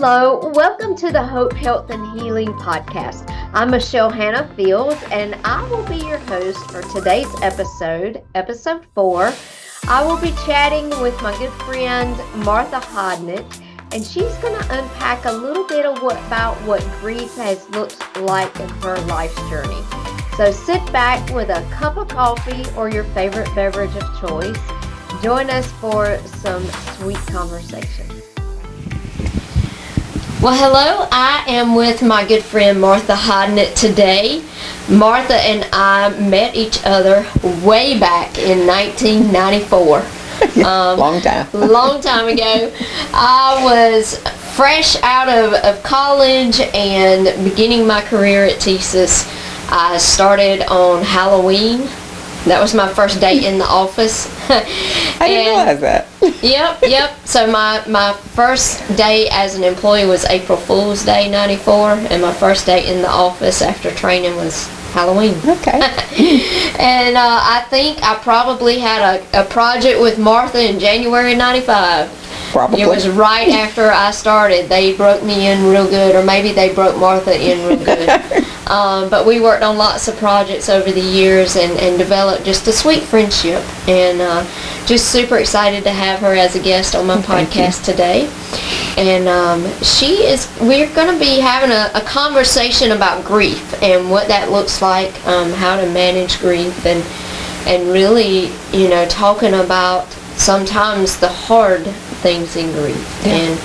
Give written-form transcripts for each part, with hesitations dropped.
Hello, welcome to the Hope, Health, and Healing podcast. I'm Michelle Hannah Fields, and I will be your host for today's episode 4. I will be chatting with my good friend Martha Hodnett, and she's going to unpack a little bit of about what grief has looked like in her life's journey. So sit back with a cup of coffee or your favorite beverage of choice. Join us for some sweet conversation. Well, hello. I am with my good friend Martha Hodnett today. Martha and I met each other way back in 1994. Long time. Long time ago. I was fresh out of college and beginning my career at TSIS. I started on Halloween. That was my first day in the office. I didn't realize that. Yep. So my first day as an employee was April Fool's Day 94, and my first day in the office after training was Halloween. Okay. And I think I probably had a project with Martha in January 95. Probably. It was right after I started. They broke me in real good, or maybe they broke Martha in real good. But we worked on lots of projects over the years and developed just a sweet friendship. And just super excited to have her as a guest on my podcast today. And we're going to be having a conversation about grief and what that looks like, how to manage grief, and really, talking about sometimes the hard things in grief and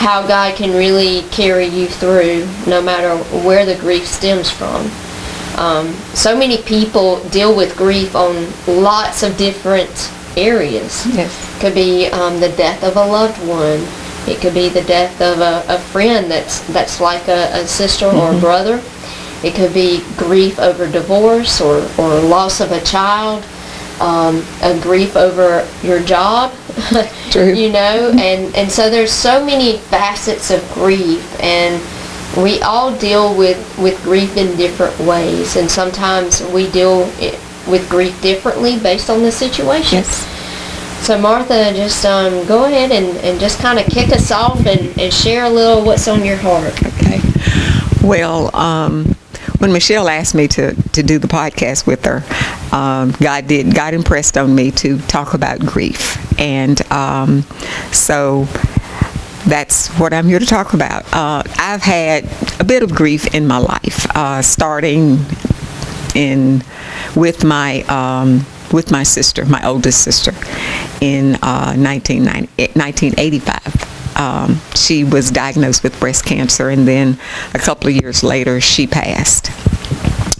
how God can really carry you through no matter where the grief stems from. So many people deal with grief on lots of different areas. Yes. It could be the death of a loved one. It could be the death of a friend that's like a sister or a brother. It could be grief over divorce or loss of a child. A grief over your job. True. And so there's so many facets of grief, and we all deal with grief in different ways, and sometimes we deal with grief differently based on the situation. Yes. So Martha, just go ahead and just kind of kick us off and share a little what's on your heart. Okay. Well, when Michelle asked me to do the podcast with her, God impressed on me to talk about grief, and so that's what I'm here to talk about. I've had a bit of grief in my life, starting with my sister, my oldest sister, in 1985. She was diagnosed with breast cancer, and then a couple of years later she passed.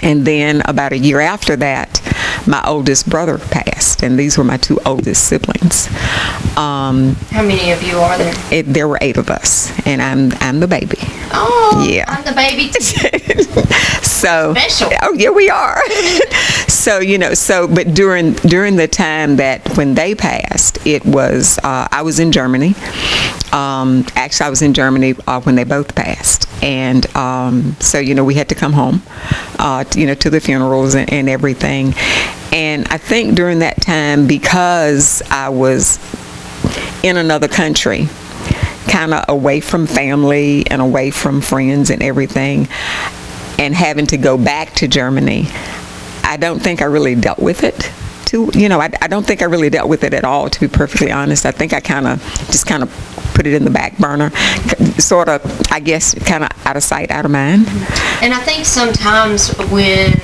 And then about a year after that, my oldest brother passed, and these were my two oldest siblings. How many of you are there? There were 8 of us, and I'm the baby. Oh, yeah. I'm the baby too. So special. Oh yeah, we are. But during the time that when they passed, it was I was in Germany. Actually, I was in Germany when they both passed, and so we had to come home, to the funerals and everything. And I think during that time, because I was in another country, kind of away from family and away from friends and everything, and having to go back to Germany, I don't think I really dealt with it. I don't think I really dealt with it at all, to be perfectly honest. I think I kind of put it in the back burner, sort of, I guess, kind of out of sight, out of mind. And I think sometimes when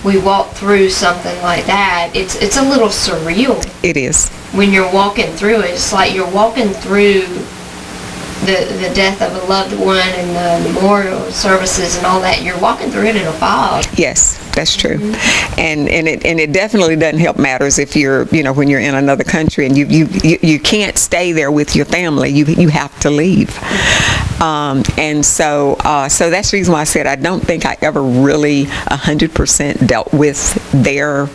we walk through something like that, it's a little surreal. It is. When you're walking through it, it's like you're walking through the death of a loved one and the memorial services and all that. You're walking through it in a fog. Yes, that's true. And it definitely doesn't help matters if you're when you're in another country and you can't stay there with your family. You have to leave. And so that's the reason why I said I don't think I ever really 100% dealt with their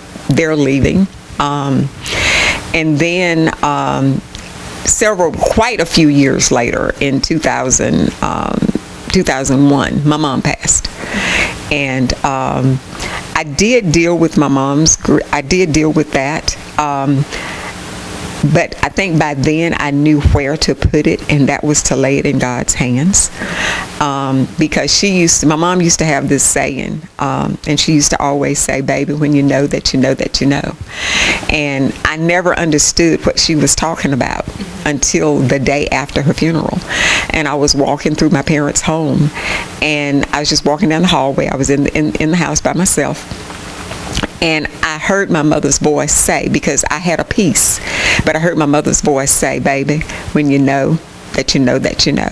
leaving. And then quite a few years later, in 2001, my mom passed. And I did deal with my mom's, I did deal with that. but I think by then I knew where to put it, and that was to lay it in God's hands. Because my mom used to have this saying, and she used to always say, baby, when you know that you know that you know. And I never understood what she was talking about until the day after her funeral. And I was walking through my parents' home, and I was just walking down the hallway. I was in the house by myself. And I heard my mother's voice say, because I had a peace, but I heard my mother's voice say, baby, when you know that you know that you know.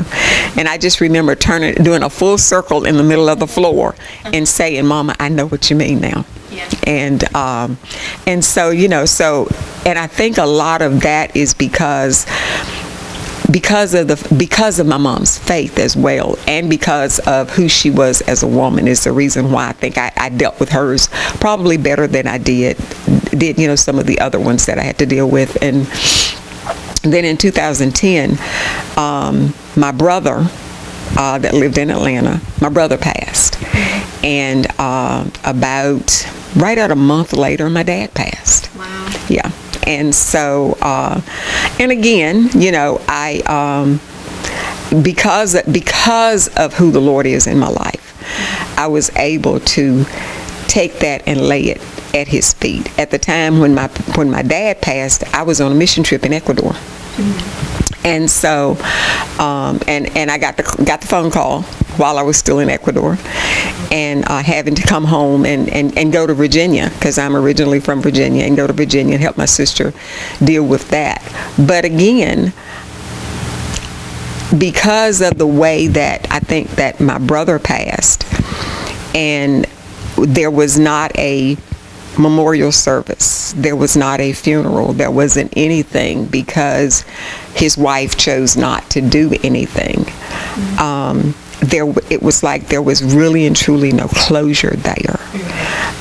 And I just remember doing a full circle in the middle of the floor and saying, Mama, I know what you mean now. Yeah. And so, and I think a lot of that is because of my mom's faith as well, and because of who she was as a woman is the reason why I think I dealt with hers probably better than I did some of the other ones that I had to deal with. And then in 2010, my brother that lived in Atlanta, my brother passed, and about right at a month later, my dad passed. Wow. Yeah. And so, and again, I, because of who the Lord is in my life, I was able to take that and lay it at His feet. At the time when my dad passed, I was on a mission trip in Ecuador. Mm-hmm. And so, and I got the phone call while I was still in Ecuador, and having to come home and go to Virginia, because I'm originally from Virginia, and go to Virginia and help my sister deal with that. But again, because of the way that I think that my brother passed, and there was not a memorial service, there was not a funeral, there wasn't anything, because his wife chose not to do anything. It was like there was really and truly no closure there.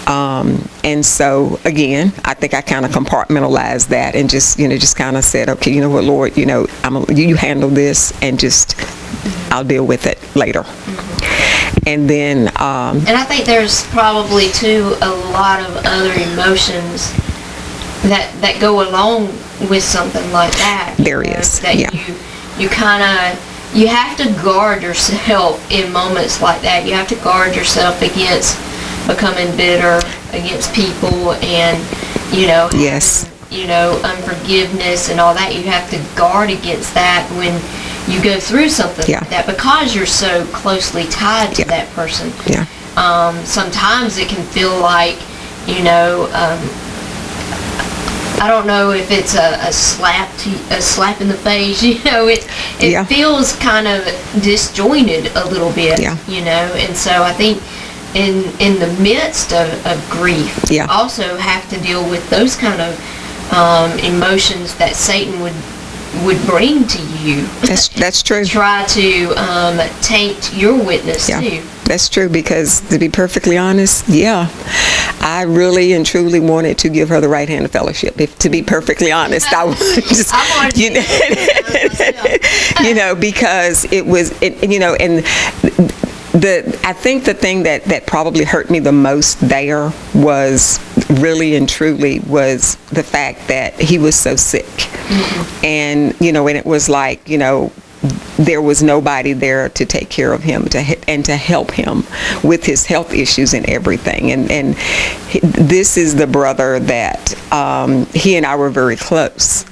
And so again, I think I kind of compartmentalized that and just kind of said, okay, you know what, Lord, you handle this, and just I'll deal with it later. And then and I think there's probably too a lot of other emotions that go along with something like that. There is. That you kind of, you have to guard yourself in moments like that. You have to guard yourself against becoming bitter against people, and yes, unforgiveness and all that. You have to guard against that when you go through something like that, because you're so closely tied to that person. Yeah. Sometimes it can feel like, I don't know if it's a slap in the face. It feels kind of disjointed a little bit. Yeah. And so I think in the midst of grief, also have to deal with those kind of emotions that Satan would bring to you. That's true. Try to taint your witness too. That's true, because to be perfectly honest, I really and truly wanted to give her the right hand of fellowship. If to be perfectly honest, I was just, because it was, and I think the thing that probably hurt me the most there was really and truly was the fact that he was so sick. Mm-hmm. And it was like, there was nobody there to take care of him and to help him with his health issues and everything. And this is the brother that he and I were very close.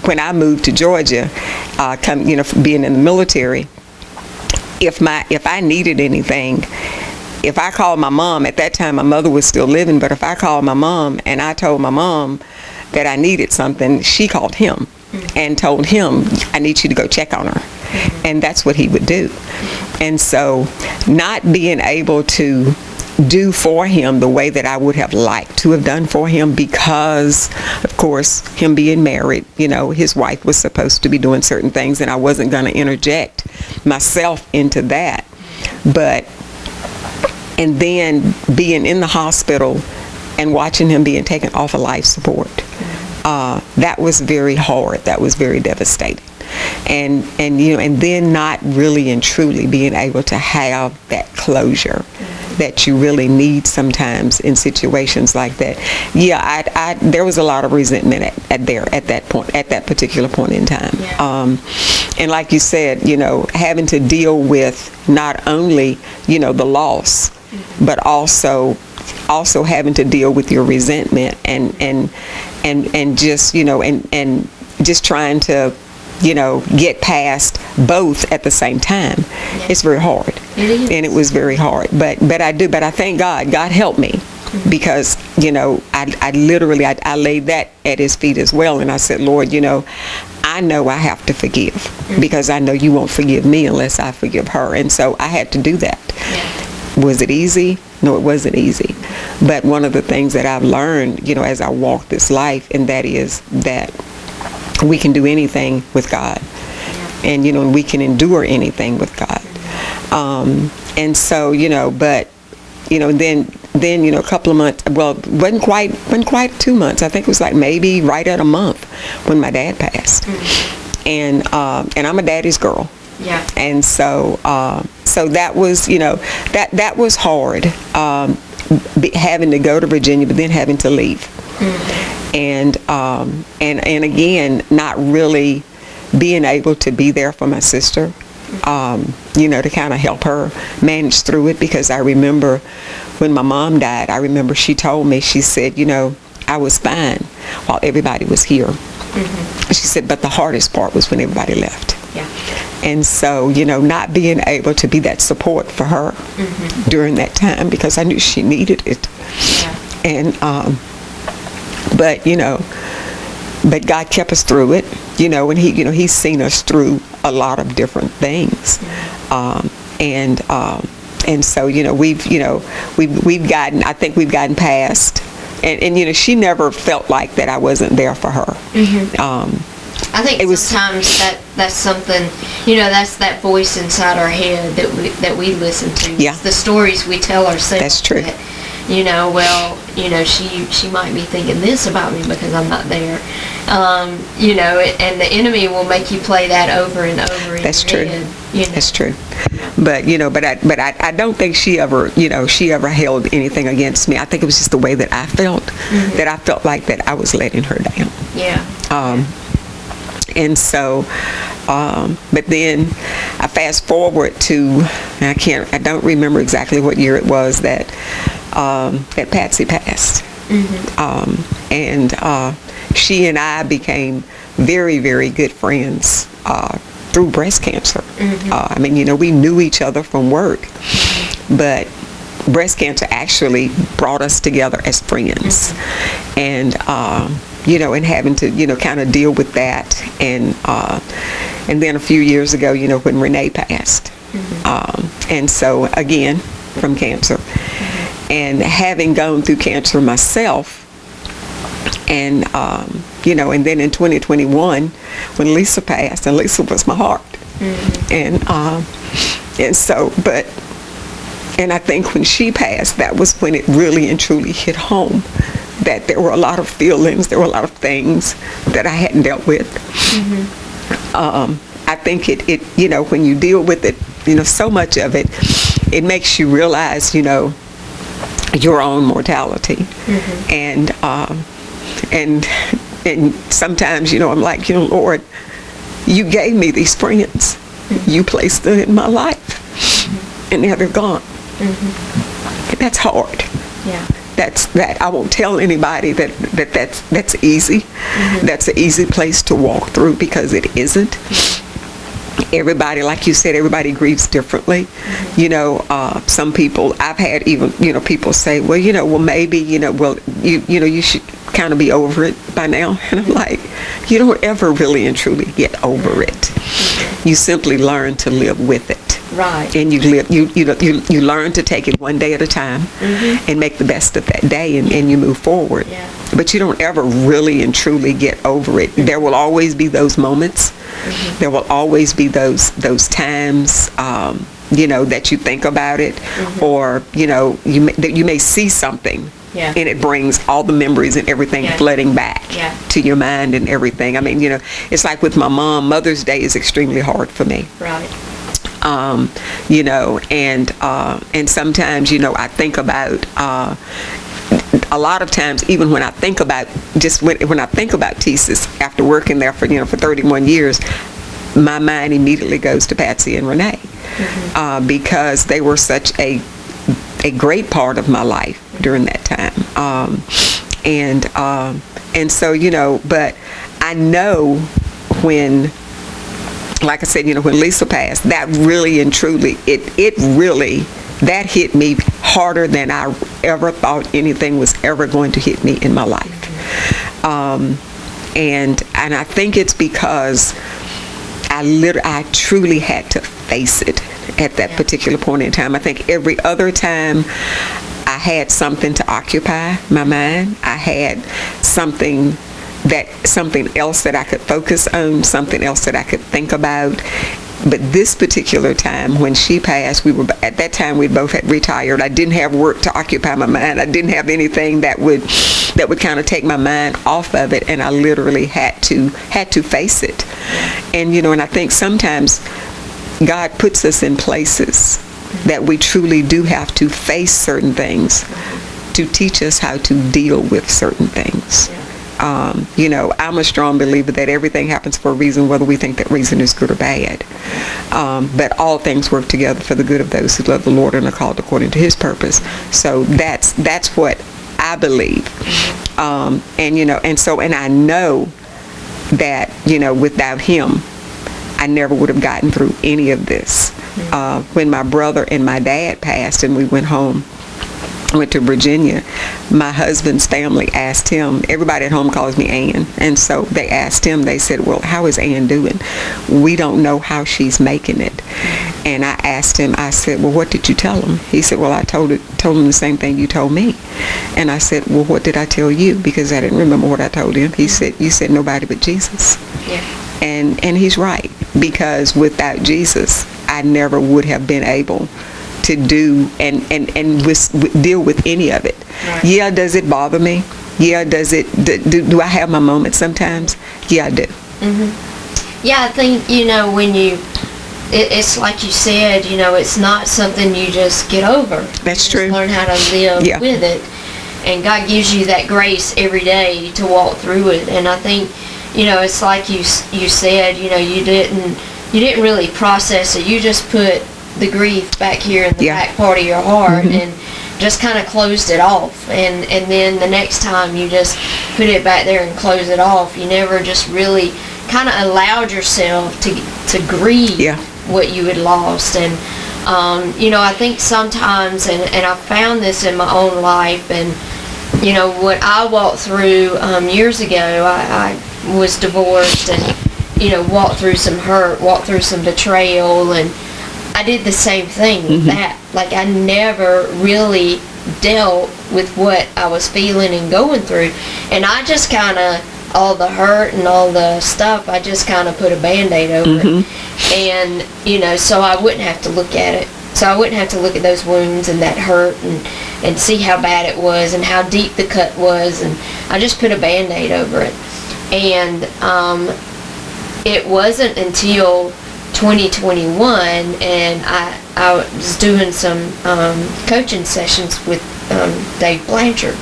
When I moved to Georgia, being in the military, if I needed anything, if I called my mom, at that time my mother was still living, but if I called my mom and I told my mom that I needed something, she called him and told him, I need you to go check on her. And that's what he would do. And so not being able to do for him the way that I would have liked to have done for him, because of course him being married, his wife was supposed to be doing certain things, and I wasn't going to interject myself into that. And then being in the hospital and watching him being taken off of life support, that was very hard. That was very devastating. And then not really and truly being able to have that closure that you really need sometimes in situations like that. Yeah, there was a lot of resentment at that particular point in time. Yeah. And like you said, having to deal with not only, the loss, but also having to deal with your resentment and just, and just trying to, get past both at the same time. Yeah. It's very hard. It is. And it was very hard. But I thank God. God helped me. Because, I literally laid that at his feet as well. And I said, Lord, I know I have to forgive because I know you won't forgive me unless I forgive her. And so I had to do that. Yeah. Was it easy? No, it wasn't easy. But one of the things that I've learned, as I walk this life, and that is that we can do anything with God. Yeah. And, we can endure anything with God. And so, but, then a couple of months, well, wasn't quite 2 months. I think it was like maybe right at a month when my dad passed. And I'm a daddy's girl. Yeah. And so that was, that was hard, having to go to Virginia, but then having to leave. And again, not really being able to be there for my sister. To kind of help her manage through it, because I remember when my mom died, I remember she told me, she said, I was fine while everybody was here. She said, but the hardest part was when everybody left. Yeah. And so, not being able to be that support for her during that time, because I knew she needed it. Yeah. And, but God kept us through it, and he's seen us through a lot of different things. And so, we've gotten past, and she never felt like that I wasn't there for her. I think sometimes that's something, that's that voice inside our head that we listen to. Yeah. It's the stories we tell ourselves. That's true. She might be thinking this about me because I'm not there. And the enemy will make you play that over and over in That's your true. head. That's true. But I don't think she ever held anything against me. I think it was just the way that I felt, that I felt like that I was letting her down. Yeah. And so, but then I fast forward to, I don't remember exactly what year it was that Patsy passed. And she and I became very, very good friends through breast cancer. We knew each other from work, but breast cancer actually brought us together as friends. And and having to kind of deal with that, and then a few years ago, when Renee passed, and so again from cancer, and having gone through cancer myself, and and then in 2021 when Lisa passed, and Lisa was my heart, and so, and I think when she passed, that was when it really and truly hit home, that there were a lot of feelings, there were a lot of things that I hadn't dealt with. I think it when you deal with it, so much of it, it makes you realize, your own mortality. And sometimes, I'm like, Lord, you gave me these friends. You placed them in my life. And now they're gone. That's hard. Yeah. That I won't tell anybody that's easy. That's an easy place to walk through, because it isn't. Everybody, like you said, everybody grieves differently. Some people, I've had even, people say, well, maybe, you should kind of be over it by now. And I'm like, you don't ever really and truly get over it. You simply learn to live with it. Right. And you learn to take it one day at a time, and make the best of that day, and you move forward. Yeah. But you don't ever really and truly get over it. There will always be those moments. There will always be those times, that you think about it, or you may see something. Yeah. And it brings all the memories and everything flooding back to your mind and everything. I mean, it's like with my mom, Mother's Day is extremely hard for me. Right. You know, and sometimes, you know, I think about, a lot of times, even when I think about, when I think about TSIS, after working there for, you know, for 31 years, my mind immediately goes to Patsy and Renee, because they were such a great part of my life during that time. And so, you know, but I know when, like I said, you know, when Lisa passed, that really and truly, it really, that hit me harder than I ever thought anything was ever going to hit me in my life. And I think it's because I truly had to face it at that particular point in time. I think every other time I had something to occupy my mind. I had something else that I could focus on, something else that I could think about. But this particular time when she passed, at that time we both had retired. I didn't have work to occupy my mind. I didn't have anything that would kind of take my mind off of it, and I literally had to face it. And you know, and I think sometimes God puts us in places that we truly do have to face certain things to teach us how to deal with certain things. You know, I'm a strong believer that everything happens for a reason, whether we think that reason is good or bad. But all things work together for the good of those who love the Lord and are called according to His purpose. So that's what I believe. And you know, and I know that, you know, without Him, I never would have gotten through any of this. When my brother and my dad passed, and we went to Virginia, my husband's family asked him, everybody at home calls me Ann, and so they asked him, they said, well, how is Ann doing? We don't know how she's making it. And I asked him, I said, well, what did you tell him? He said, well, I told him the same thing you told me. And I said, well, what did I tell you? Because I didn't remember what I told him. He said, you said nobody but Jesus. Yeah. And he's right, because without Jesus, I never would have been able to do and deal with any of it. Right. Yeah, does it bother me? Yeah, do I have my moments sometimes? Yeah, I do. Mm-hmm. Yeah, I think, you know, when it's like you said, you know, it's not something you just get over. That's true. Learn how to live with it. And God gives you that grace every day to walk through it. And I think, you know, it's like you said, you know, you didn't really process it. You just put the grief back here in the back part of your heart, and just kind of closed it off. And then the next time you just put it back there and close it off. You never just really kind of allowed yourself to grieve what you had lost. And you know, I think sometimes, and I found this in my own life, and you know, what I walked through years ago, I was divorced, and you know, walked through some hurt, walked through some betrayal, and I did the same thing with that. Like, I never really dealt with what I was feeling and going through. And I just kind of, all the hurt and all the stuff, I just kind of put a Band-Aid over it. And, you know, so I wouldn't have to look at it. So I wouldn't have to look at those wounds and that hurt and see how bad it was and how deep the cut was. And I just put a Band-Aid over it. And it wasn't until 2021, and I was doing some coaching sessions with Dave Blanchard,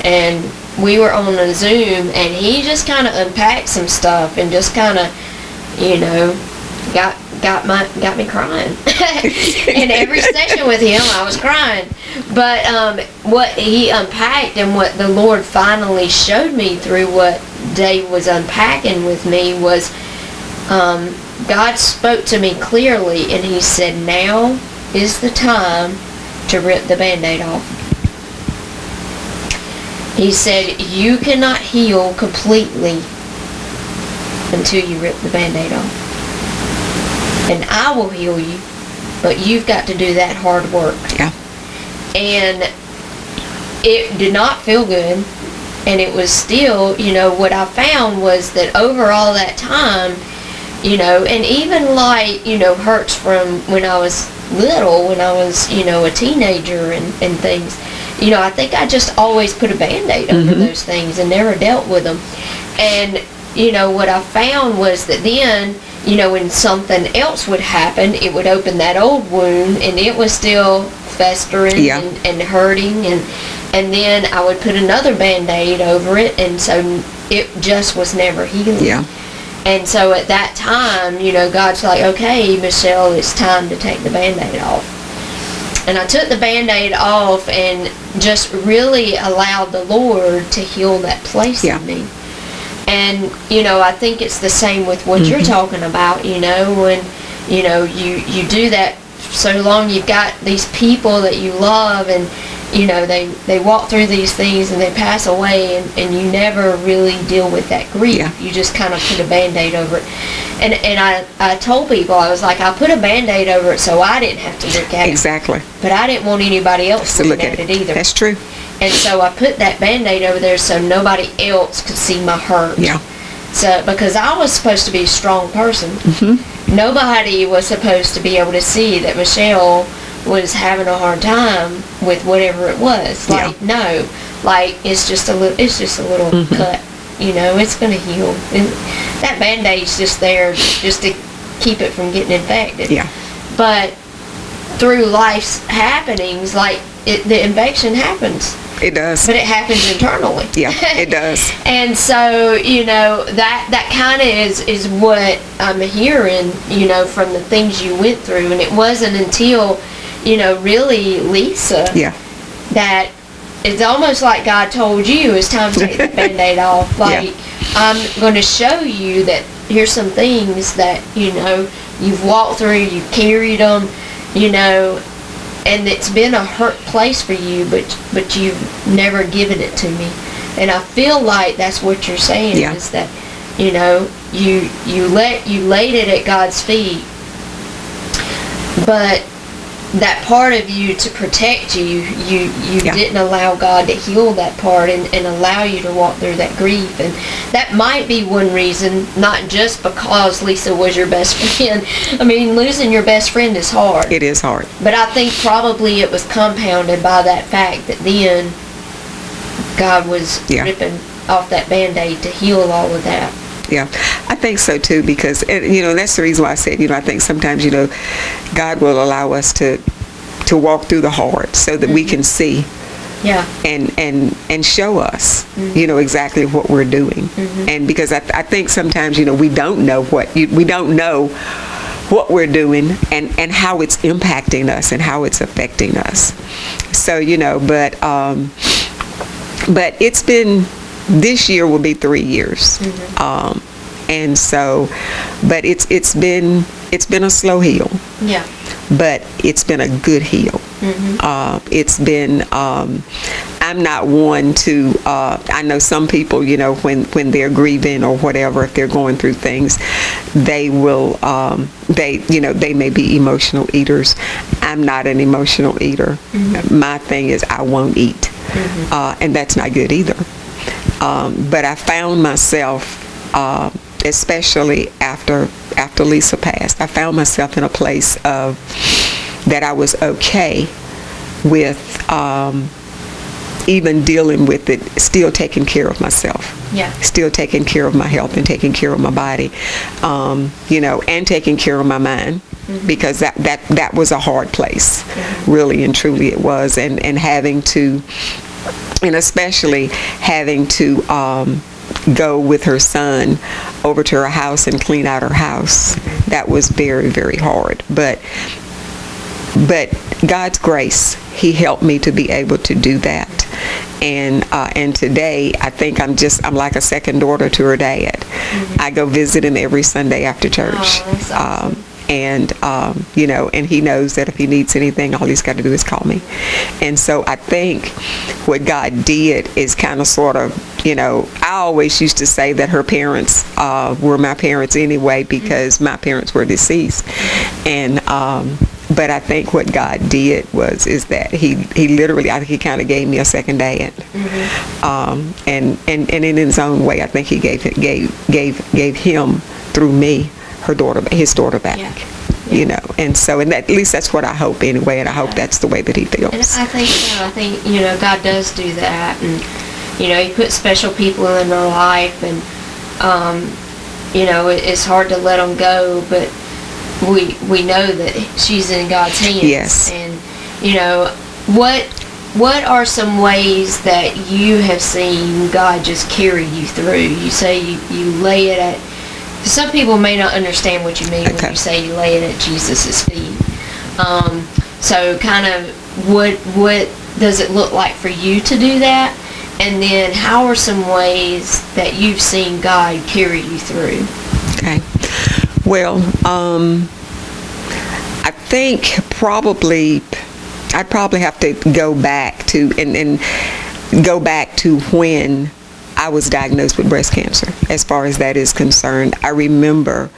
and we were on a Zoom, and he just kind of unpacked some stuff and just kind of, you know, got me crying. In every session with him, I was crying. But what he unpacked and what the Lord finally showed me through what Dave was unpacking with me was, God spoke to me clearly, and He said, now is the time to rip the Band-Aid off. He said, you cannot heal completely until you rip the Band-Aid off. And I will heal you, but you've got to do that hard work. Yeah. And it did not feel good, and it was still, you know, what I found was that over all that time, you know, and even like, you know, hurts from when I was little, when I was, you know, a teenager and things, you know, I think I just always put a Band-Aid over those things and never dealt with them. And, you know, what I found was that then when something else would happen, it would open that old wound, and it was still festering Yeah. and hurting, and then I would put another Band-Aid over it, and so it just was never healing. Yeah. And so at that time, God's like, okay, Michelle, it's time to take the Band-Aid off. And I took the Band-Aid off and just really allowed the Lord to heal that place Yeah. in me. And, I think it's the same with what you're talking about, when, you do that so long, you've got these people that you love, and, they walk through these things and they pass away, and you never really deal with that grief. Yeah. You just kind of put a Band-Aid over it. And I told people, I was like, I put a Band-Aid over it so I didn't have to look at it. Exactly. But I didn't want anybody else To look looking at at it either. That's true. And so I put that Band-Aid over there so nobody else could see my hurt. Yeah. So, because I was supposed to be a strong person. Nobody was supposed to be able to see that Michelle was having a hard time with whatever it was. Like, no. Like, it's just a little cut. It's going to heal. And that Band-Aid's just there just to keep it from getting infected. Yeah. But through life's happenings, like, the infection happens. It does. But it happens internally. Yeah, it does. And so, that kind of is what I'm hearing, from the things you went through. And it wasn't until, really, Lisa, Yeah. that it's almost like God told you it's time to take the Band-Aid off. Like, I'm going to show you that here's some things that, you've walked through, you've carried them, and it's been a hurt place for you, but you've never given it to me. And I feel like that's what you're saying, is that, you laid it at God's feet, but that part of you to protect you didn't allow God to heal that part and allow you to walk through that grief. And that might be one reason, not just because Lisa was your best friend. I mean, losing your best friend is hard. It is hard. But I think probably it was compounded by that fact that then God was ripping off that Band-Aid to heal all of that. Yeah, I think so too, because, that's the reason why I said, I think sometimes, God will allow us to walk through the hard so that we can see and show us, exactly what we're doing. And because I think sometimes, we don't know what we're doing and how it's impacting us and how it's affecting us. So, but it's been, this year will be 3 years. And so, but it's been a slow heal. Yeah. But it's been a good heal. It's been, I'm not one to, I know some people, when they're grieving or whatever, if they're going through things, they will, they may be emotional eaters. I'm not an emotional eater. My thing is I won't eat. And that's not good either. But I found myself, especially after Lisa passed, I found myself in a place of that I was okay with even dealing with it, still taking care of myself. Yeah. Still taking care of my health and taking care of my body, and taking care of my mind. Because that was a hard place, really and truly it was, and having to, and especially having to go with her son over to her house and clean out her house. That was very, very hard. But God's grace, He helped me to be able to do that. And today, I think I'm like a second daughter to her dad. I go visit him every Sunday after church. Oh, that's awesome. And he knows that if he needs anything, all he's got to do is call me. And so I think what God did is kind of sort of, I always used to say that her parents were my parents anyway, because my parents were deceased. And but I think what God did is that he literally, I think he kind of gave me a second dad. And in his own way, I think he gave him through me his daughter back. And so, and at least that's what I hope anyway, and I hope that's the way that he feels. And I think God does do that, and He puts special people in our life, and it's hard to let them go, but we know that she's in God's hands. Yes. And what are some ways that you have seen God just carry you through? You say you lay it at. Some people may not understand what you mean when you say you lay it at Jesus' feet. So kind of what does it look like for you to do that? And then how are some ways that you've seen God carry you through? Okay. Well, I think I'd probably have to go back to and go back to when I was diagnosed with breast cancer. As far as that is concerned, I remember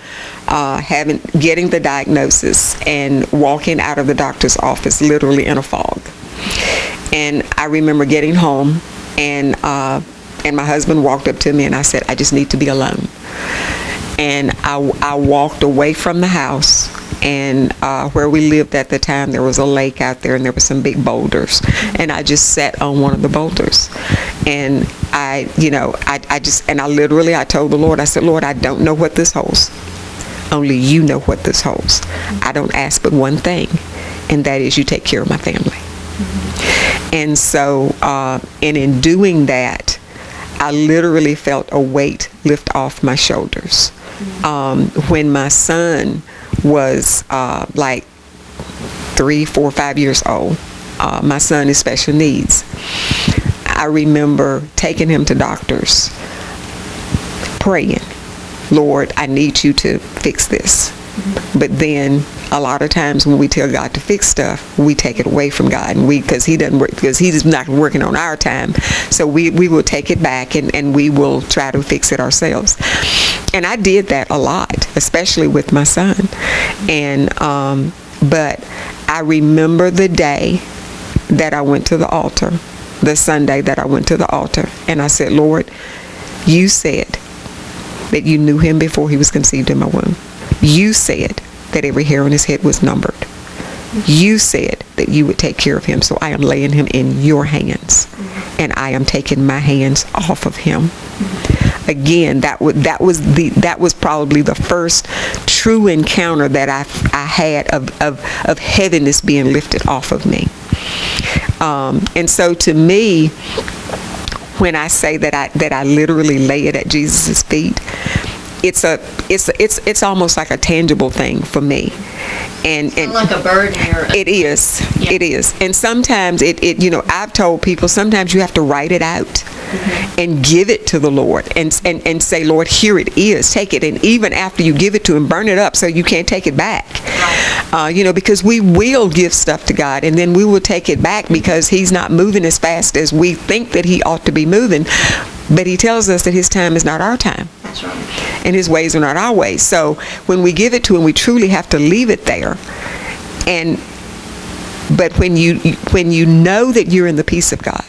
getting the diagnosis and walking out of the doctor's office literally in a fog. And I remember getting home, and my husband walked up to me, and I said, "I just need to be alone." And I walked away from the house, and where we lived at the time, there was a lake out there, and there were some big boulders, and I just sat on one of the boulders, and I told the Lord, I said, "Lord, I don't know what this holds. Only you know what this holds. I don't ask but one thing, and that is you take care of my family." And so, and in doing that, I literally felt a weight lift off my shoulders. When my son was like 3, 4, 5 years old, my son is special needs. I remember taking him to doctors, praying, "Lord, I need you to fix this." But then a lot of times when we tell God to fix stuff, we take it away from God, and because he's not working on our time, so we will take it back and we will try to fix it ourselves. And I did that a lot, especially with my son. And but I remember the day that I went to the altar, the Sunday that I went to the altar, and I said, "Lord, you said that you knew him before he was conceived in my womb. You said that every hair on his head was numbered. You said that you would take care of him, so I am laying him in your hands, and I am taking my hands off of him." Again, that was probably the first true encounter that I had of heaviness being lifted off of me. And so to me, when I say that I literally lay it at Jesus' feet, it's almost like a tangible thing for me. And like a burden. It is. Yeah. It is. And sometimes I've told people sometimes you have to write it out and give it to the Lord and say, "Lord, here it is. Take it." And even after you give it to him, burn it up so you can't take it back. Right. Because we will give stuff to God, and then we will take it back because he's not moving as fast as we think that he ought to be moving. But he tells us that his time is not our time. That's right. And his ways are not our ways. So when we give it to him, we truly have to leave it there. But when you know that you're in the peace of God,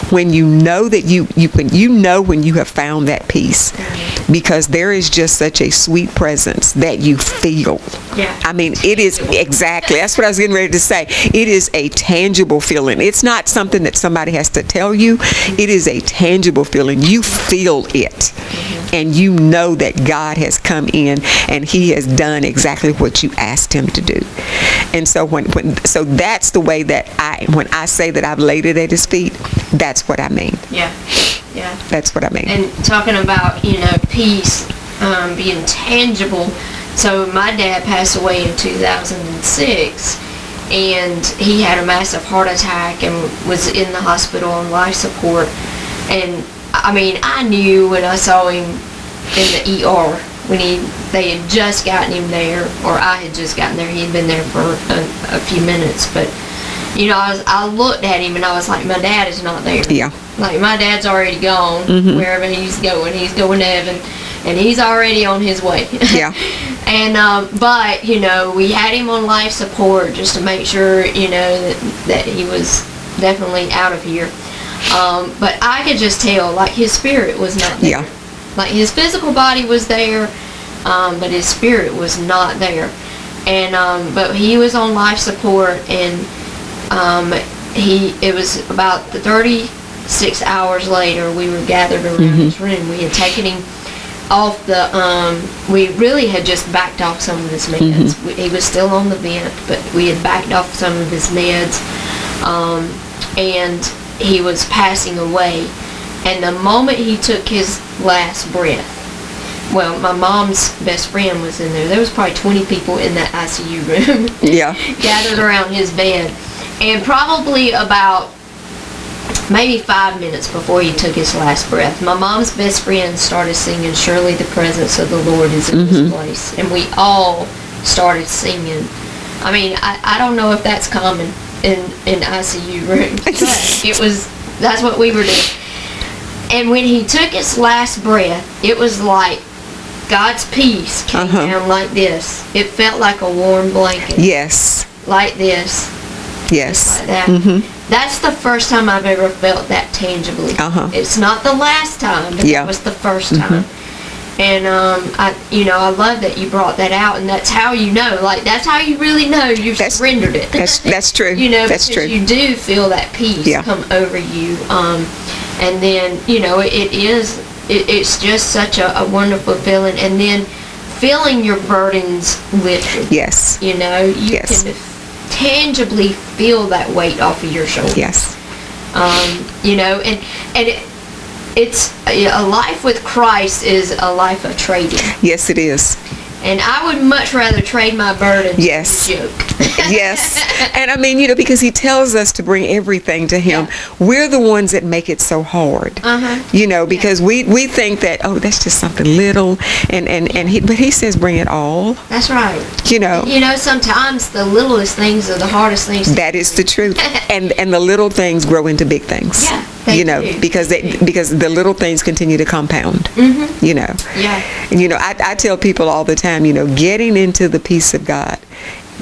when you know that when you have found that peace, because there is just such a sweet presence that you feel. Yeah. I mean, it is exactly, that's what I was getting ready to say. It is a tangible feeling. It's not something that somebody has to tell you. It is a tangible feeling. You feel it. And you know that God has come in and he has done exactly what you asked him to do. And so so that's the way that when I say that I've laid it at his feet, that's what I mean. Yeah. Yeah. That's what I mean. And talking about, peace being tangible. So my dad passed away in 2006, and he had a massive heart attack and was in the hospital on life support. And I mean, I knew when I saw him in the ER when they had just gotten him there, or I had just gotten there. He had been there for a few minutes, but I looked at him and I was like, my dad is not there. Yeah. Like, my dad's already gone wherever he's going. He's going to heaven, and he's already on his way. Yeah. And but we had him on life support just to make sure that he was definitely out of here. But I could just tell, like, his spirit was not there. Yeah. Like, his physical body was there, but his spirit was not there. And but he was on life support, and it was about 36 hours later we were gathered around his room. We had taken him off the, we really had just backed off some of his meds. He was still on the vent, but we had backed off some of his meds, and he was passing away. And the moment he took his last breath, well, my mom's best friend was in there. There was probably 20 people in that ICU room. Yeah. Gathered around his bed. And probably about maybe 5 minutes before he took his last breath, my mom's best friend started singing, "Surely the presence of the Lord is in this place." And we all started singing. I mean, I don't know if that's common in ICU rooms, but that's what we were doing. And when he took his last breath, it was like God's peace came down like this. It felt like a warm blanket. Yes. Like this. Yes. Just like that. That's the first time I've ever felt that tangibly. It's not the last time, but that was the first time. And I love that you brought that out, and that's how you know. Like, that's how you really know you've surrendered it. That's true. That's true. You do feel that peace come over you. And then, it's just such a wonderful feeling. And then feeling your burdens lifted. Yes. You can tangibly feel that weight off of your shoulders. Yes. It's a life with Christ is a life of trading. Yes, it is. And I would much rather trade my burdens than joke. Yes. And I mean, because he tells us to bring everything to him. We're the ones that make it so hard. Because we think that, that's just something little, but he says bring it all. That's right. Sometimes the littlest things are the hardest things. That is the truth. And the little things grow into big things. Yeah. Because the little things continue to compound. Yeah. And I tell people all the time, getting into the peace of God,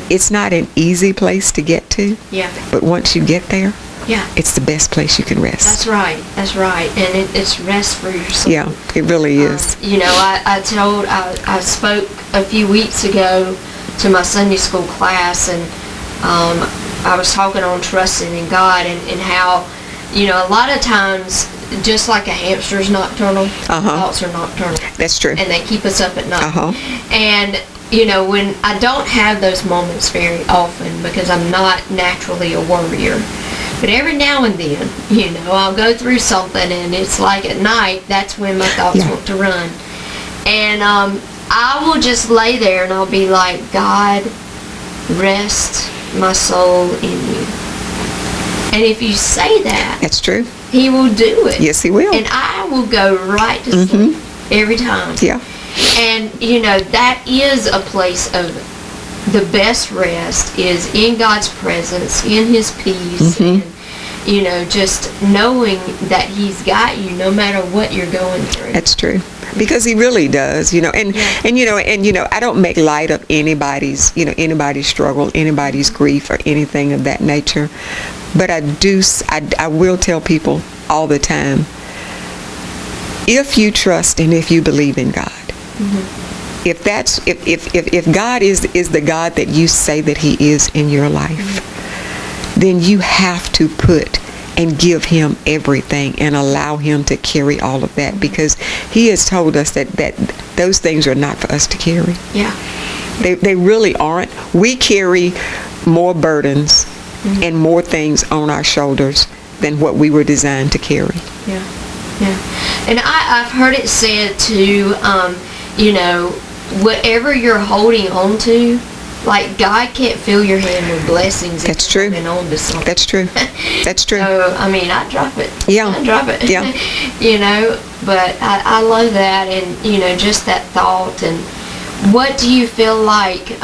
it's not an easy place to get to. Yeah. But once you get there, it's the best place you can rest. That's right. And it's rest for your soul. Yeah, it really is. I spoke a few weeks ago to my Sunday school class, and I was talking on trusting in God and how, a lot of times, just like a hamster's nocturnal, thoughts are nocturnal. That's true. And they keep us up at night. And, when I don't have those moments very often because I'm not naturally a worrier, but every now and then, I'll go through something and it's like at night, that's when my thoughts want to run. And I will just lay there and I'll be like, God, rest my soul in you. And if you say that, that's true. He will do it. Yes, he will. And I will go right to sleep every time. Yeah. And, that is a place of the best rest is in God's presence, in his peace, and, just knowing that he's got you no matter what you're going through. That's true. Because he really does, I don't make light of anybody's struggle, anybody's grief, or anything of that nature. But I will tell people all the time, if you trust and if you believe in God, if God is the God that you say that he is in your life, then you have to put and give him everything and allow him to carry all of that, because he has told us that those things are not for us to carry. Yeah. They really aren't. We carry more burdens and more things on our shoulders than what we were designed to carry. Yeah. And I've heard it said too, whatever you're holding on to, like God can't fill your hand with blessings. That's true. On to something. That's true. That's true. So, I drop it. Yeah. I drop it. Yeah. But I love that, and, just that thought. And what do you feel like,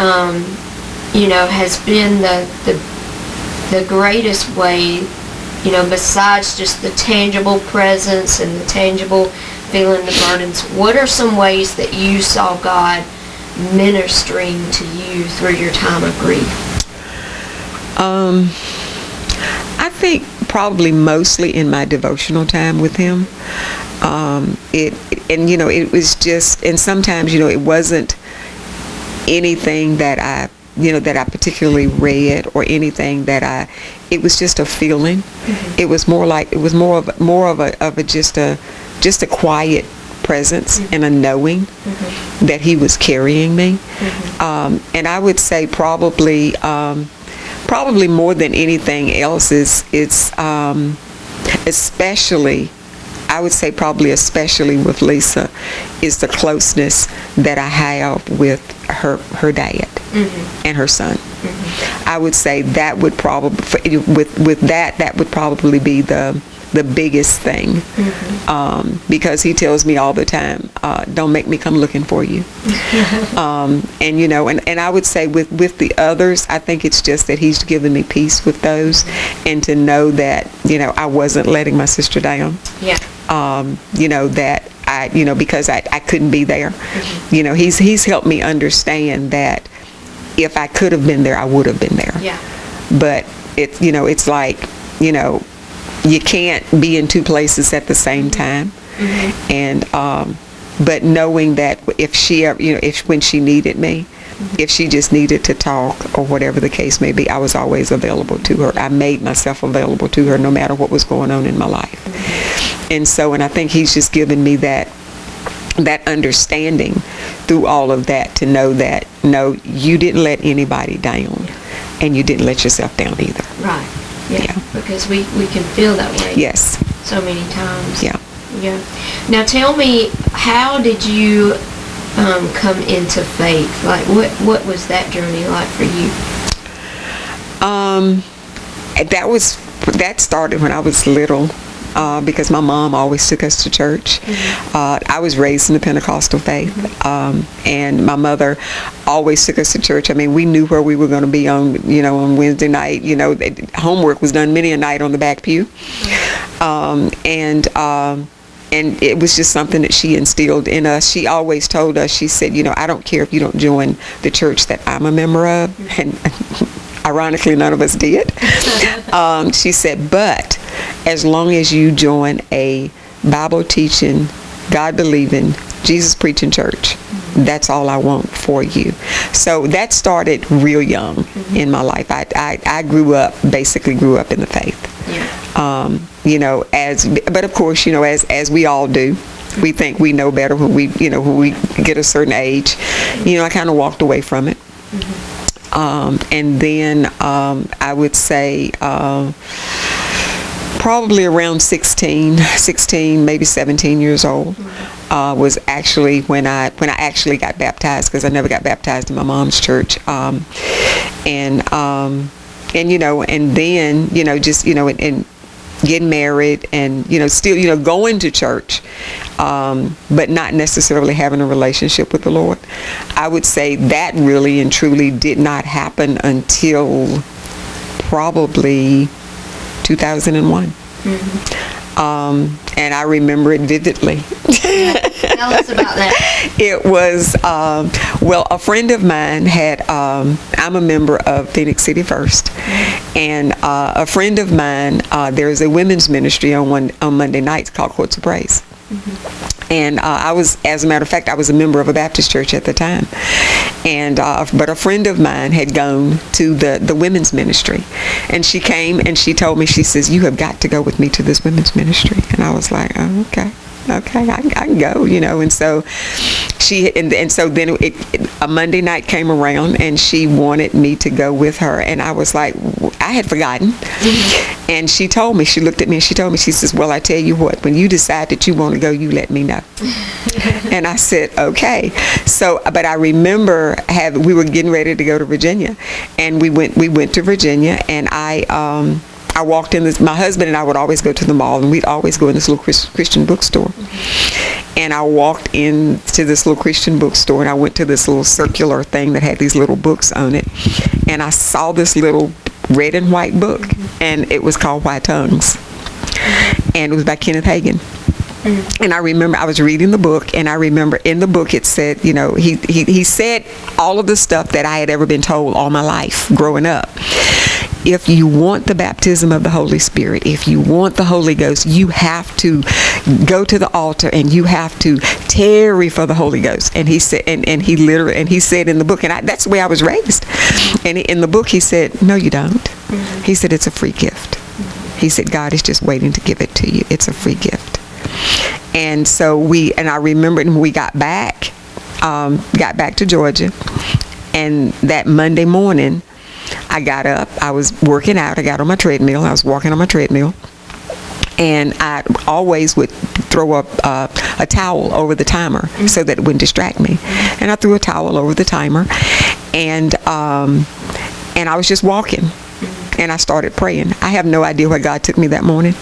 has been the greatest way, besides just the tangible presence and the tangible feeling the burdens, what are some ways that you saw God ministering to you through your time of grief? I think probably mostly in my devotional time with him. It was just, and sometimes, it wasn't anything that I particularly read or anything that it was just a feeling. It was more of a just a quiet presence and a knowing that he was carrying me. And I would say probably more than anything else it's especially, I would say probably especially with Lisa, is the closeness that I have with her dad and her son. I would say that would probably, with that would probably be the biggest thing, because he tells me all the time, don't make me come looking for you. And you know, and I would say with the others, I think it's just that he's given me peace with those, and to know that, you know, I wasn't letting my sister down. Yeah. You know, that because I couldn't be there. You know, he's helped me understand that if I could have been there, I would have been there. Yeah. But it's, you know, it's like, you know, you can't be in two places at the same time. And but knowing that if she ever, you know, when she needed me, if she just needed to talk or whatever the case may be, I was always available to her. I made myself available to her no matter what was going on in my life. And so, and I think he's just given me that understanding through all of that, to know that, no, you didn't let anybody down, and you didn't let yourself down either. Right. Yeah. Because we can feel that way. Yes. So many times. Yeah. Yeah. Now tell me, how did you come into faith? Like, what was that journey like for you? That started when I was little. Because my mom always took us to church. I was raised in the Pentecostal faith, and my mother always took us to church. I mean, we knew where we were going to be on Wednesday night. You know, homework was done many a night on the back pew, and it was just something that she instilled in us. She always told us, she said, you know, I don't care if you don't join the church that I'm a member of, and ironically, none of us did. She said, but as long as you join a Bible teaching, God believing, Jesus preaching church, that's all I want for you. So that started real young in my life. I grew up in the faith. Yeah. You know, but of course, you know, as we all do, we think we know better when we get a certain age. You know, I kind of walked away from it. And then I would say probably around 16, maybe 17 years old, was actually when I actually got baptized, because I never got baptized in my mom's church. And you know, and then, you know, just, you know, and getting married, and, you know, still, you know, going to church, but not necessarily having a relationship with the Lord. I would say that really and truly did not happen until probably 2001. And I remember it vividly. Tell us about that. It was, well, a friend of mine had, I'm a member of Phoenix City First, and a friend of mine, there's a women's ministry on Monday nights called Courts of Praise. And I was, as a matter of fact, I was a member of a Baptist church at the time. And but a friend of mine had gone to the women's ministry, and she came and she told me, she says, you have got to go with me to this women's ministry. And I was like, oh, okay, I can go, you know. And so and so then a Monday night came around, and she wanted me to go with her, and I was like, I had forgotten. And she told me, she looked at me and she told me, she says, well, I tell you what, when you decide that you want to go, you let me know. And I said, okay. So, but I remember we were getting ready to go to Virginia, and we went to Virginia, and I walked in this, my husband and I would always go to the mall, and we'd always go in this little Christian bookstore. And I walked into this little Christian bookstore, and I went to this little circular thing that had these little books on it, and I saw this little red and white book, and it was called White Tongues, and it was by Kenneth Hagin. And I remember I was reading the book, and I remember in the book it said, you know, he said all of the stuff that I had ever been told all my life growing up. If you want the baptism of the Holy Spirit, if you want the Holy Ghost, you have to go to the altar, and you have to tarry for the Holy Ghost. And he said, and he literally, and he said in the book, and that's the way I was raised. And in the book he said, no, you don't. He said, it's a free gift. He said, God is just waiting to give it to you. It's a free gift. And so I remember when we got back to Georgia, and that Monday morning, I got up, I was working out, I got on my treadmill, I was walking on my treadmill, and I always would throw up a towel over the timer so that it wouldn't distract me. And I threw a towel over the timer, and I was just walking, and I started praying. I have no idea where God took me that morning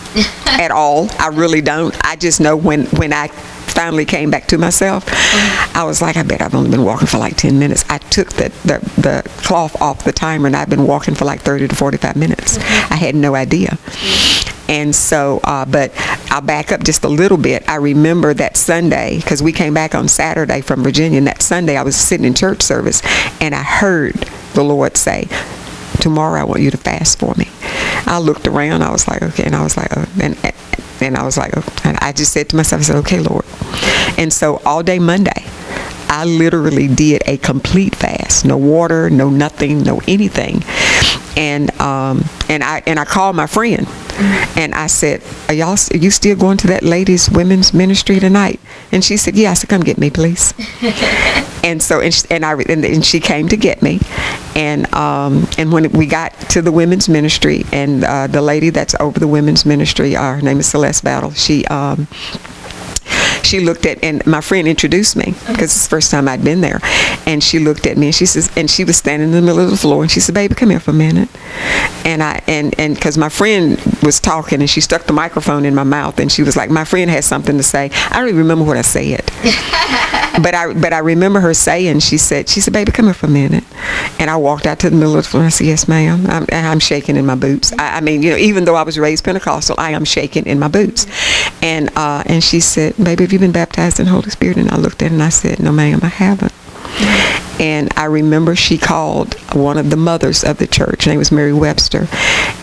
at all. I really don't. I just know when I finally came back to myself, I was like, I bet I've only been walking for like 10 minutes. I took the cloth off the timer, and I've been walking for like 30 to 45 minutes. I had no idea. And so, but I'll back up just a little bit. I remember that Sunday, because we came back on Saturday from Virginia, and that Sunday I was sitting in church service, and I heard the Lord say, tomorrow I want you to fast for me. I looked around, I was like, okay, and I was like, and I was like, and I just said to myself, I said, okay, Lord. And so all day Monday, I literally did a complete fast. No water, no nothing, no anything. And I called my friend, and I said, are you still going to that women's ministry tonight? And she said, yeah. I said, come get me, please. And so, and she came to get me. And when we got to the women's ministry, and the lady that's over the women's ministry, her name is Celeste Battle, she looked at, and my friend introduced me, because it's the first time I'd been there, and she looked at me, and she says, and she was standing in the middle of the floor, and she said, baby, come here for a minute. And because my friend was talking, and she stuck the microphone in my mouth, and she was like, my friend has something to say. I don't even remember what I said. But I remember her saying, she said, baby, come here for a minute. And I walked out to the middle of the floor, and I said, yes, ma'am. I'm shaking in my boots. I mean, even though I was raised Pentecostal, I am shaking in my boots. And she said, baby, have you been baptized in the Holy Spirit? And I looked at her and I said, no, ma'am, I haven't. And I remember she called one of the mothers of the church. Her name was Mary Webster.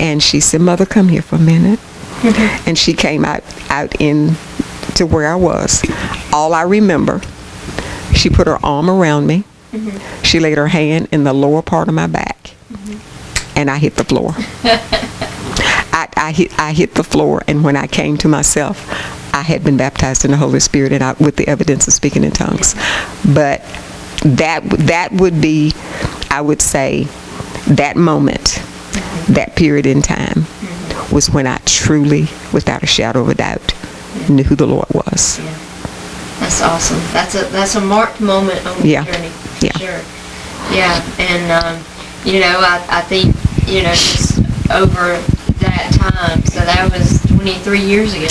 And she said, Mother, come here for a minute. And she came out in to where I was. All I remember, she put her arm around me. She laid her hand in the lower part of my back. And I hit the floor. I hit the floor, and when I came to myself, I had been baptized in the Holy Spirit, and with the evidence of speaking in tongues. But that would be, I would say, that moment, that period in time, was when I truly, without a shadow of a doubt, knew who the Lord was. Yeah. That's awesome. That's a marked moment on the journey. For sure. Yeah, and I think just over that time, so that was 23 years ago.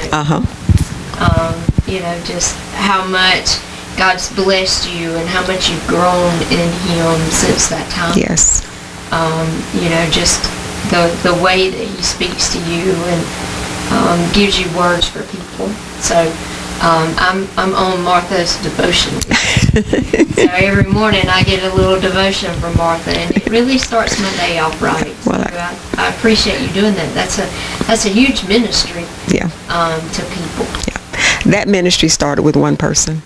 Just how much God's blessed you and how much you've grown in Him since that time. Yes. Just the way that He speaks to you and gives you words for people. So I'm on Martha's devotion. So every morning I get a little devotion from Martha, and it really starts my day off right. So I appreciate you doing that. That's a huge ministry. To people. Yeah. That ministry started with one person.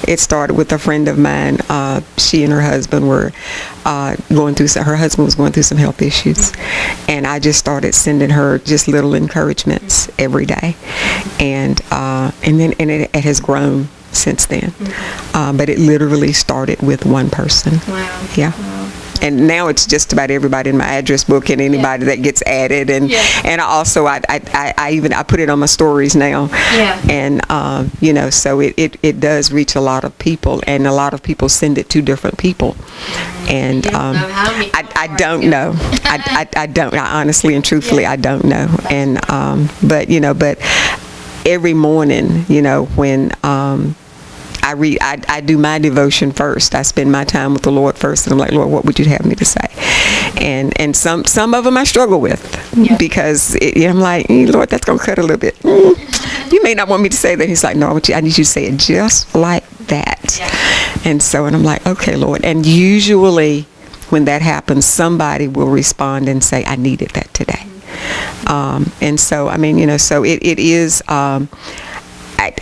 It started with a friend of mine. She and her husband were her husband was going through some health issues. And I just started sending her just little encouragements every day. And it has grown since then. But it literally started with one person. Wow. Yeah. Wow. And now it's just about everybody in my address book and anybody that gets added, and I also I put it on my stories now. And so it does reach a lot of people, and a lot of people send it to different people. And I don't know. I don't. I honestly and truthfully I don't know. And but every morning, when I do my devotion first. I spend my time with the Lord first, and I'm like, Lord, what would you have me to say? And some of them I struggle with because I'm like, Lord, that's gonna cut a little bit. You may not want me to say that. He's like, no, I need you to say it just like that. And I'm like, okay, Lord. And usually when that happens, somebody will respond and say, I needed that today. So it is.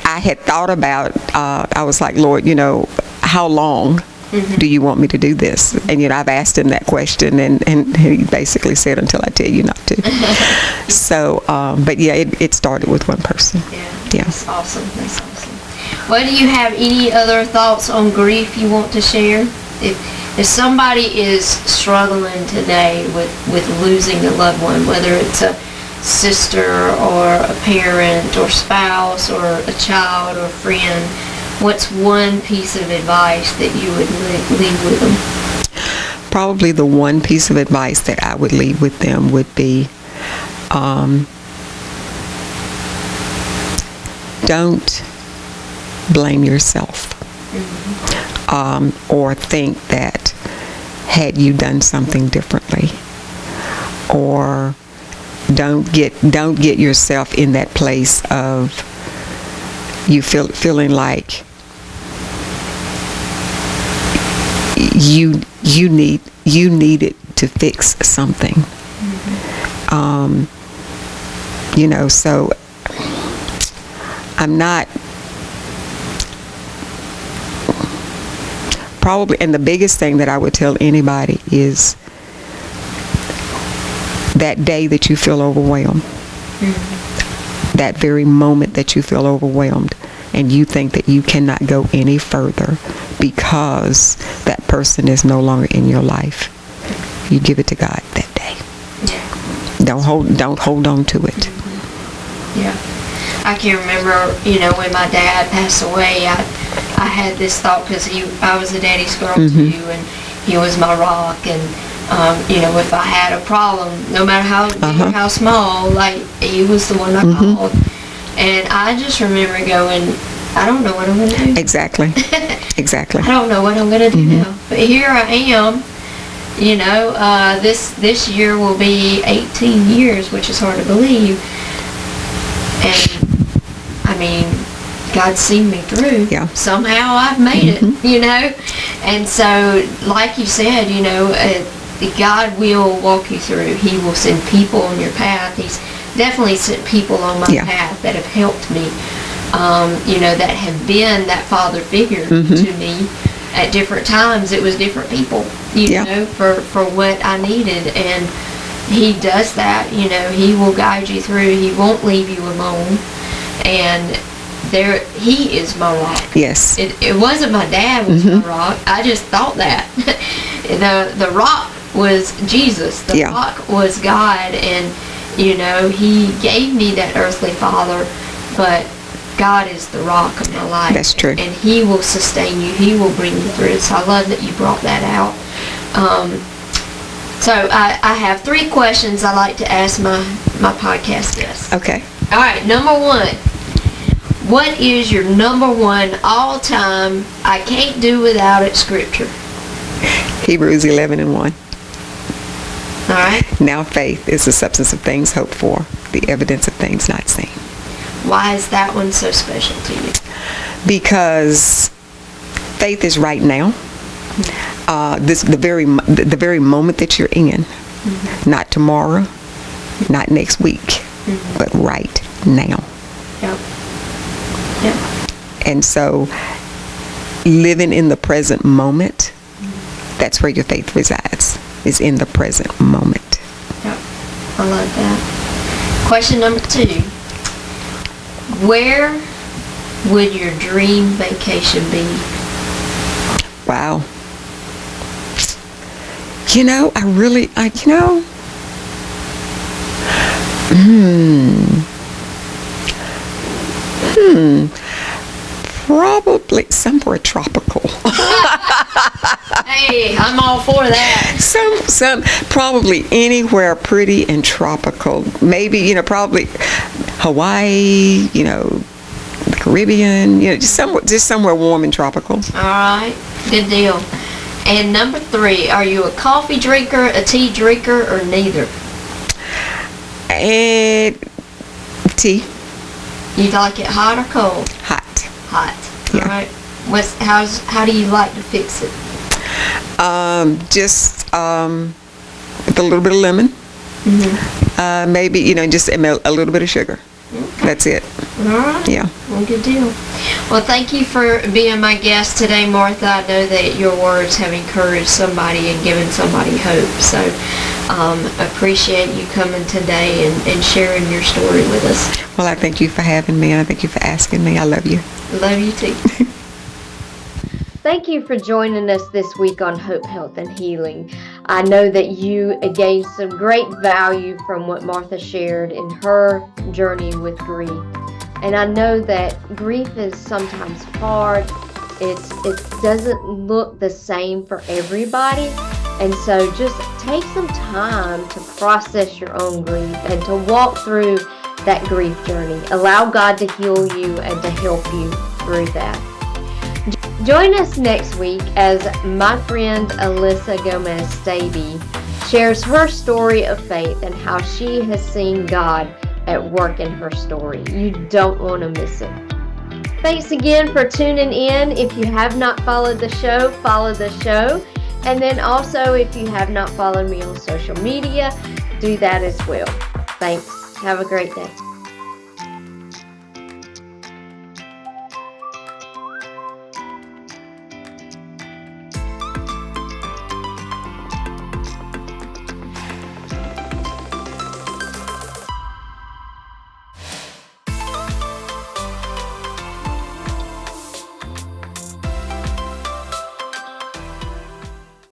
I had thought about, I was like, Lord, how long do you want me to do this? And, I've asked him that question, and he basically said, until I tell you not to. So, but it started with one person. Yeah. That's awesome. That's awesome. Well, do you have any other thoughts on grief you want to share? If somebody is struggling today with losing a loved one, whether it's a sister or a parent or spouse or a child or friend, what's one piece of advice that you would leave with them? Probably the one piece of advice that I would leave with them would be, don't blame yourself. Or think that had you done something differently, or don't get yourself in that place of you feeling like you needed to fix something. So I'm not probably, and the biggest thing that I would tell anybody is that day that you feel overwhelmed, that very moment that you feel overwhelmed and you think that you cannot go any further because that person is no longer in your life, you give it to God that day. Don't hold on to it. Yeah. I can remember, when my dad passed away, I had this thought, because I was a daddy's girl too, and he was my rock, and if I had a problem, no matter how big or how small, like, he was the one I called. And I just remember going, I don't know what I'm going to do. Exactly. I don't know what I'm going to do now. But here I am, this year will be 18 years, which is hard to believe. And, I mean, God's seen me through. Yeah. Somehow I've made it, And so, like you said, God will walk you through. He will send people on your path. He's definitely sent people on my path that have helped me, that have been that father figure to me. At different times, it was different people, for what I needed. And He does that, He will guide you through. He won't leave you alone. And He is my rock. Yes. It wasn't my dad was my rock. I just thought that. The rock was Jesus. The rock was God. And, He gave me that earthly father, but God is the rock of my life. That's true. And He will sustain you. He will bring you through. So I love that you brought that out. So I have 3 questions I like to ask my podcast guests. Okay. All right, number 1. What is your number 1 all-time, I can't do without it scripture? Hebrews 11:1. All right. Now faith is the substance of things hoped for, the evidence of things not seen. Why is that one so special to you? Because faith is right now. The very moment that you're in, not tomorrow, not next week, but right now. Yep. And so, living in the present moment, that's where your faith resides, is in the present moment. Yep. I love that. Question number 2. Where would your dream vacation be? Wow. Probably somewhere tropical. Hey, I'm all for that. Probably anywhere pretty and tropical. Maybe, probably Hawaii, the Caribbean, just somewhere warm and tropical. All right, good deal. And number 3, are you a coffee drinker, a tea drinker, or neither? And tea. You like it hot or cold? Hot. Hot. Yeah. All right. How do you like to fix it? Just with a little bit of lemon. Maybe just a little bit of sugar. Okay. That's it. All right. Yeah. Well, good deal. Well, thank you for being my guest today, Martha. I know that your words have encouraged somebody and given somebody hope. So Appreciate you coming today and sharing your story with us. Well, I thank you for having me, and I thank you for asking me. I love you. Love you too. Thank you for joining us this week on Hope, Health, and Healing. I know that you gained some great value from what Martha shared in her journey with grief. And I know that grief is sometimes hard. It doesn't look the same for everybody. And so just take some time to process your own grief and to walk through that grief journey. Allow God to heal you and to help you through that. Join us next week as my friend Alyssa Gomez-Staby shares her story of faith and how she has seen God at work in her story. You don't want to miss it. Thanks again for tuning in. If you have not followed the show, follow the show. And then also, if you have not followed me on social media, do that as well. Thanks. Have a great day.